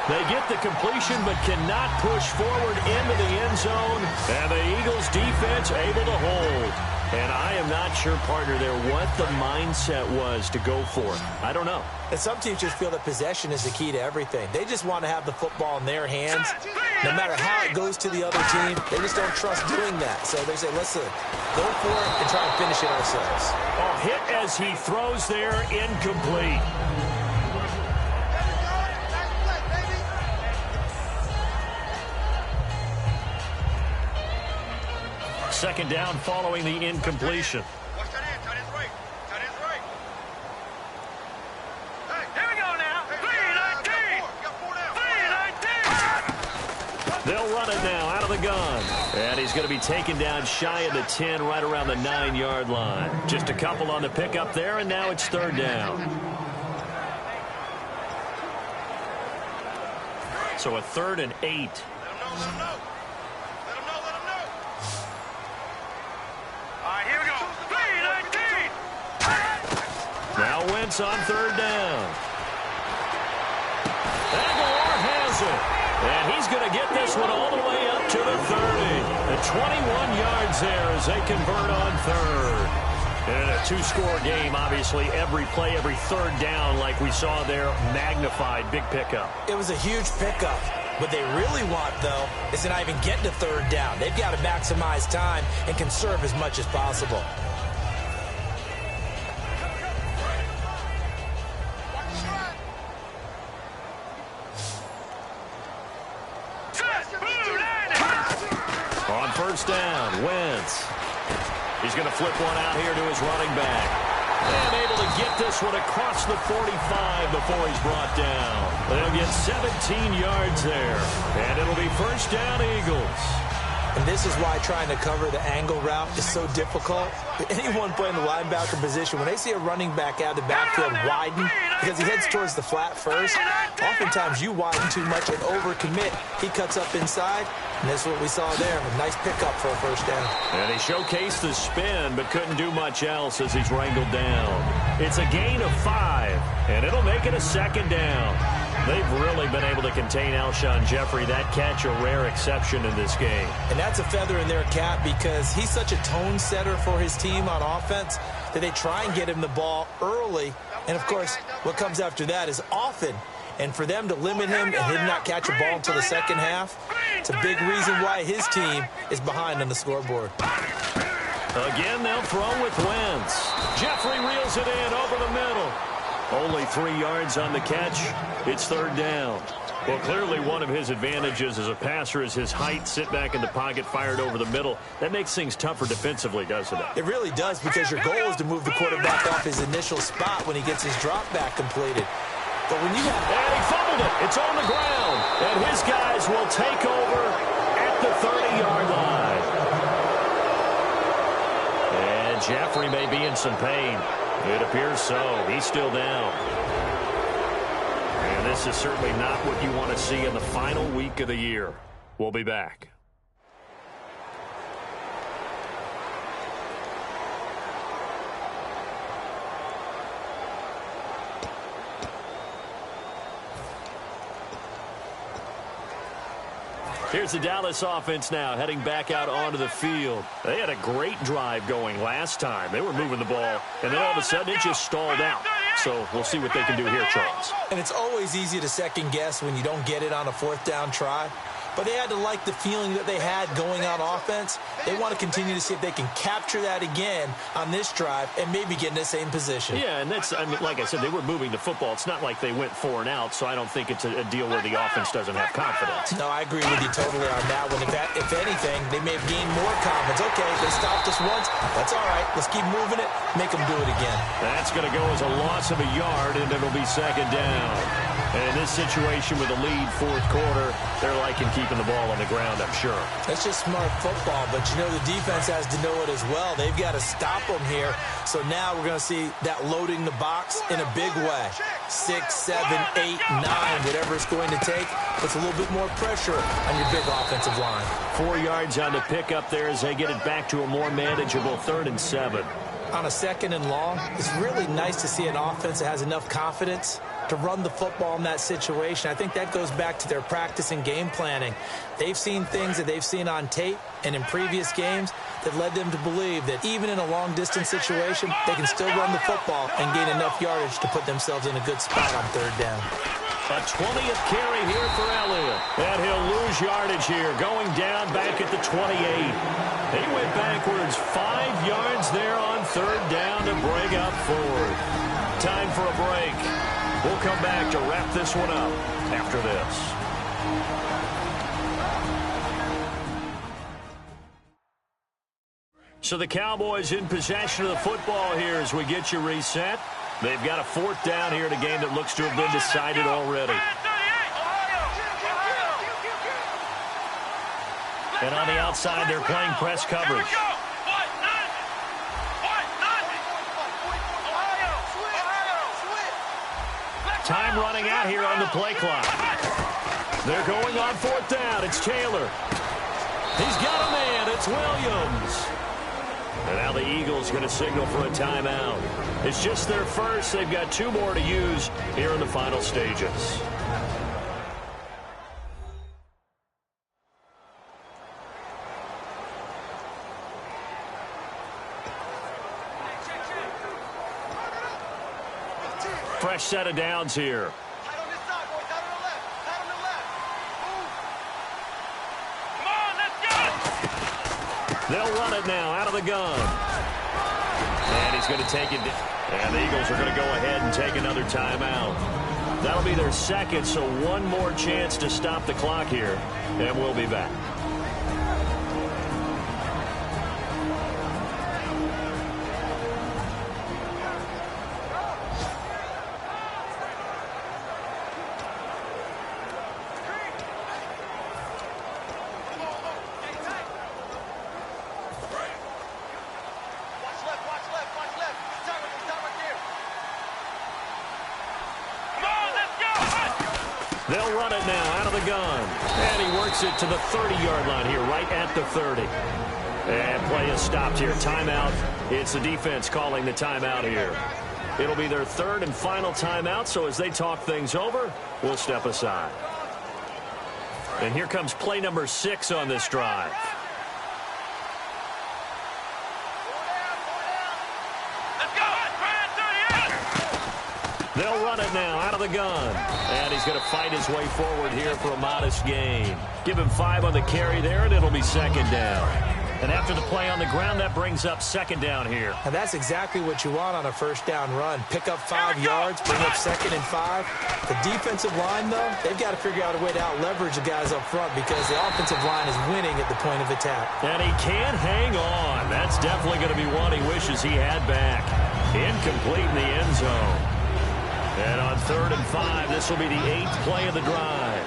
They get the completion but cannot push forward into the end zone. And the Eagles defense able to hold. And I am not sure, partner, there what the mindset was to go for it. I don't know. And some teams just feel that possession is the key to everything. They just want to have the football in their hands. No matter how it goes to the other team, they just don't trust doing that. So they say, listen, go for it and try to finish it ourselves. Oh, hit as he throws there, incomplete. Second down following the incompletion. Watch that in. Tight end's right. Tight end's right. Hey, here we go now. 3-19. 3-19. They'll run it now out of the gun. And he's going to be taken down shy of the 10, right around the 9-yard line. Just a couple on the pickup there, and now it's third down. So a 3rd and 8. Let him know. Now Wentz on third down. Aguilar has it. And he's going to get this one all the way up to the 30. The 21 yards there as they convert on third. And in a two-score game, obviously, every play, every third down, like we saw there, magnified, big pickup. It was a huge pickup. What they really want, though, is to not even get to third down. They've got to maximize time and conserve as much as possible. On first down, Wentz. He's going to flip one out here to his running back. And able to get this one across the 45 before he's brought down. They'll get 17 yards there. And it'll be first down, Eagles. And this is why trying to cover the angle route is so difficult. Anyone playing the linebacker position, when they see a running back out of the backfield widen, because he heads towards the flat first. Oftentimes you widen too much and overcommit. He cuts up inside, and that's what we saw there. A nice pickup for a first down. And he showcased the spin, but couldn't do much else as he's wrangled down. It's a gain of 5, and it'll make it a second down. They've really been able to contain Alshon Jeffrey. That catch a rare exception in this game. And that's a feather in their cap because he's such a tone setter for his team on offense that they try and get him the ball early. And, of course, what comes after that is often. And for them to limit him and him not catch a ball until the second half, it's a big reason why his team is behind on the scoreboard. Again, they'll throw with Wentz. Jeffrey reels it in over the middle. Only 3 yards on the catch. It's third down. Well, clearly one of his advantages as a passer is his height. Sit back in the pocket, fired over the middle. That makes things tougher defensively, doesn't it? It really does, because your goal is to move the quarterback off his initial spot when he gets his drop back completed. But when you have... And he fumbled it. It's on the ground. And his guys will take over at the 30-yard line. And Jeffrey may be in some pain. It appears so. He's still down. And this is certainly not what you want to see in the final week of the year. We'll be back. Here's the Dallas offense now heading back out onto the field. They had a great drive going last time. They were moving the ball, and then all of a sudden it just stalled out. So we'll see what they can do here, Charles. And it's always easy to second guess when you don't get it on a fourth down try. But they had to like the feeling that they had going on offense. They want to continue to see if they can capture that again on this drive and maybe get in the same position. Yeah, and that's, I mean, like I said, they were moving the football. It's not like they went 4 and out, so I don't think it's a deal where the offense doesn't have confidence. No, I agree with you totally on that one. If anything, they may have gained more confidence. Okay, they stopped us once. That's all right. Let's keep moving it. Make them do it again. That's going to go as a loss of a yard, and it'll be second down. And in this situation with a lead fourth quarter, they're liking keeping the ball on the ground, I'm sure. That's just smart football, but you know the defense has to know it as well. They've got to stop them here. So now we're going to see that loading the box in a big way. 6, 7, 8, 9, whatever it's going to take, puts a little bit more pressure on your big offensive line. 4 yards on the pickup there as they get it back to a more manageable 3rd and 7. On a 2nd and long, it's really nice to see an offense that has enough confidence to run the football in that situation. I think that goes back to their practice and game planning. They've seen things that they've seen on tape and in previous games that led them to believe that even in a long-distance situation, they can still run the football and gain enough yardage to put themselves in a good spot on 3rd down. A 20th carry here for Elliott. And he'll lose yardage here, going down back at the 28. He went backwards 5 yards there on 3rd down to bring up 4th. Time for a break. We'll come back to wrap this one up after this. So the Cowboys in possession of the football here as we get you reset. They've got a 4th down here in a game that looks to have been decided already. And on the outside, they're playing press coverage. Time running out here on the play clock. They're going on 4th down. It's Taylor. He's got a man. It's Williams. And now the Eagles going to signal for a timeout. It's just their first. They've got 2 more to use here in the final stages. Fresh set of downs here. Tight on this side, boys. Tight on the left. Tight on the left. Move. Come on, let's go. They'll run it now out of the gun. And he's going to take it. And the Eagles are going to go ahead and take another timeout. That'll be their 2nd, so 1 more chance to stop the clock here. And we'll be back. They'll run it now out of the gun. And he works it to the 30-yard line here, right at the 30. And play is stopped here. Timeout. It's the defense calling the timeout here. It'll be their third and final timeout, so as they talk things over, we'll step aside. And here comes play number 6 on this drive. They'll run it now out of the gun. And he's going to fight his way forward here for a modest gain. Give him 5 on the carry there, and it'll be second down. And after the play on the ground, that brings up second down here. And that's exactly what you want on a first down run. Pick up 5 yards, bring up 2nd and 5. The defensive line, though, they've got to figure out a way to out-leverage the guys up front because the offensive line is winning at the point of attack. And he can't hang on. That's definitely going to be one he wishes he had back. Incomplete in the end zone. And on 3rd and 5, this will be the 8th play of the drive.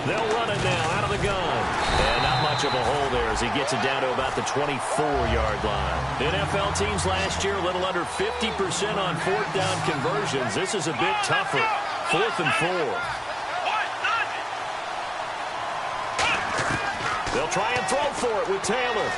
They'll run it now out of the gun. And not much of a hole there as he gets it down to about the 24-yard line. NFL teams last year a little under 50% on 4th down conversions. This is a bit tougher. 4th and 4. They'll try and throw for it with Taylor.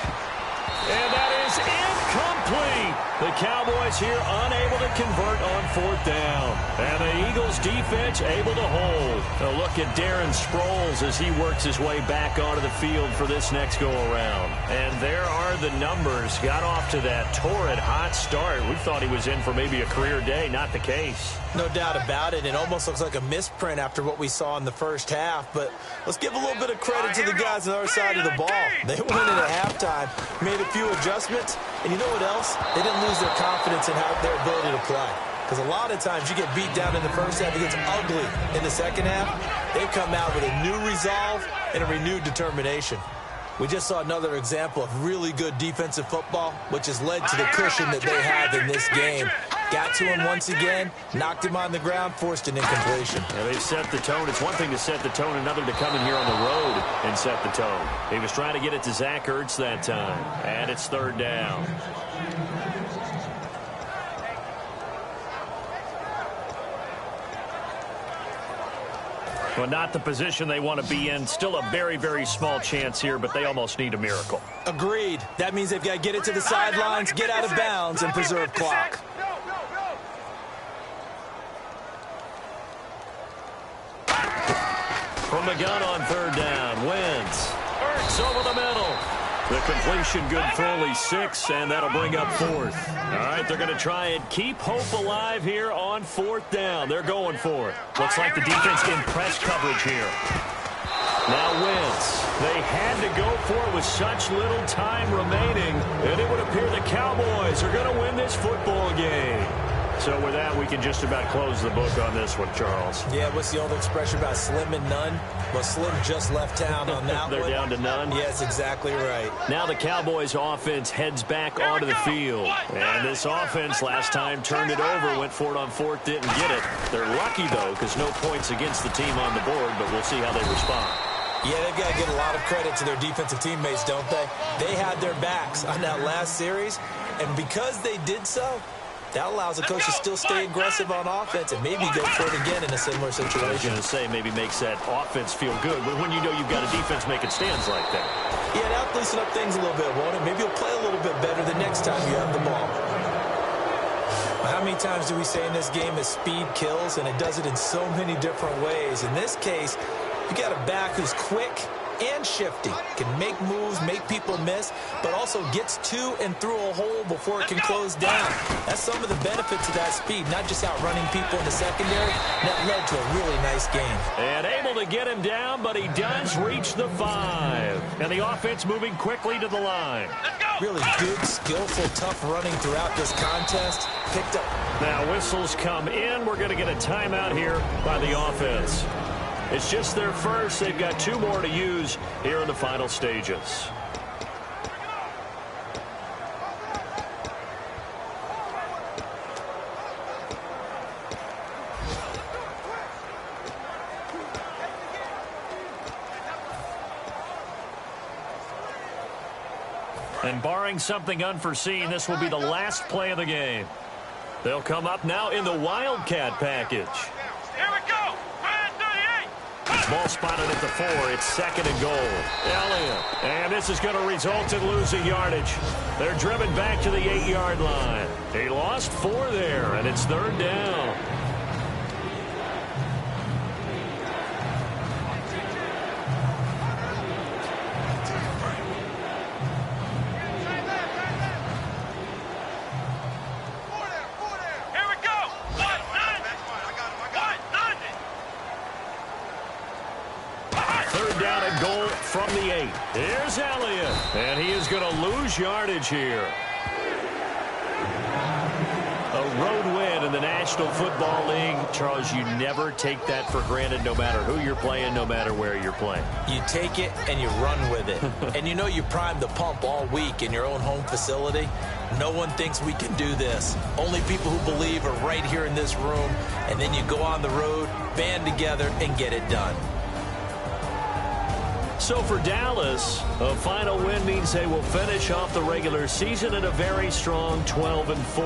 And that is incomplete. The Cowboys here unable to convert on 4th down. And the Eagles defense able to hold. A look at Darren Sproles as he works his way back onto the field for this next go-around. And there are the numbers. Got off to that torrid hot start. We thought he was in for maybe a career day. Not the case. No doubt about it. It almost looks like a misprint after what we saw in the first half. But let's give a little bit of credit to the guys on the other side of the ball. They went in at halftime, made a few adjustments, and you know what else? They didn't lose their confidence in their ability to play. Because a lot of times you get beat down in the first half, it gets ugly in the second half. They've come out with a new resolve and a renewed determination. We just saw another example of really good defensive football, which has led to the cushion that they have in this game. Got to him once again, knocked him on the ground, forced an incompletion. Yeah, they've set the tone. It's one thing to set the tone, another to come in here on the road and set the tone. He was trying to get it to Zach Ertz that time, and it's 3rd down. Well, not the position they want to be in. Still a very, very small chance here, but they almost need a miracle. Agreed. That means they've got to get it to the sidelines, get out of bounds, and preserve clock. From the gun on 3rd down, Wentz. Ertz over the middle. The completion good for only 6, and that'll bring up 4th. All right, they're going to try and keep hope alive here on 4th down. They're going for it. Looks like the defense in press coverage here. Now Wentz. They had to go for it with such little time remaining, and it would appear the Cowboys are going to win this football game. So with that, we can just about close the book on this one, Charles. Yeah, what's the old expression about slim and none? Well, Slim just left town on that They're one. down to none? Yes, exactly right. Now the Cowboys offense heads back onto the field. And this offense last time turned it over, went for it on 4th, didn't get it. They're lucky, though, because no points against the team on the board, but we'll see how they respond. Yeah, they've got to give a lot of credit to their defensive teammates, don't they? They had their backs on that last series, and because they did so, that allows the coach to still stay aggressive on offense and maybe go for it again in a similar situation. I was going to say maybe makes that offense feel good, but when you know you've got a defense making stands like that. Yeah, that'll loosen up things a little bit, won't it? Maybe you'll play a little bit better the next time you have the ball. How many times do we say in this game that speed kills, and it does it in so many different ways? In this case, you got a back who's quick and shifty, can make moves, make people miss, but also gets to and through a hole before it can close down. That's some of the benefits of that speed, not just outrunning people in the secondary. That led to a really nice game. And able to get him down, but he does reach the 5. And the offense moving quickly to the line. Really good, skillful, tough running throughout this contest. Picked up. Now whistles come in. We're going to get a timeout here by the offense. It's just their first. They've got 2 more to use here in the final stages. And barring something unforeseen, this will be the last play of the game. They'll come up now in the Wildcat package. Here we go. Red 38. Ball spotted at the 4. It's 2nd and goal. Elliott. And this is going to result in losing yardage. They're driven back to the 8-yard line. He lost 4 there, and it's 3rd down. From the 8. Here's Elliott. And he is going to lose yardage here. A road win in the National Football League. Charles, you never take that for granted no matter who you're playing, no matter where you're playing. You take it and you run with it. And you know you primed the pump all week in your own home facility. No one thinks we can do this. Only people who believe are right here in this room. And then you go on the road, band together, and get it done. So for Dallas, a final win means they will finish off the regular season at a very strong 12-4.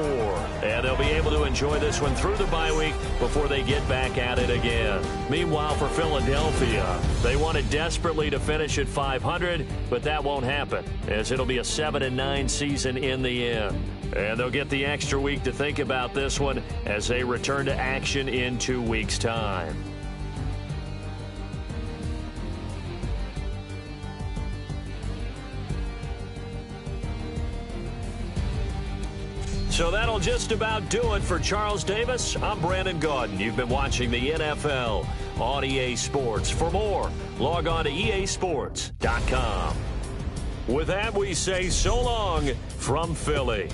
And they'll be able to enjoy this one through the bye week before they get back at it again. Meanwhile, for Philadelphia, they wanted desperately to finish at 500, but that won't happen, as it'll be a 7-9 season in the end. And they'll get the extra week to think about this one as they return to action in 2 weeks' time. So that'll just about do it for Charles Davis. I'm Brandon Gaudin. You've been watching the NFL on EA Sports. For more, log on to easports.com. With that, we say so long from Philly.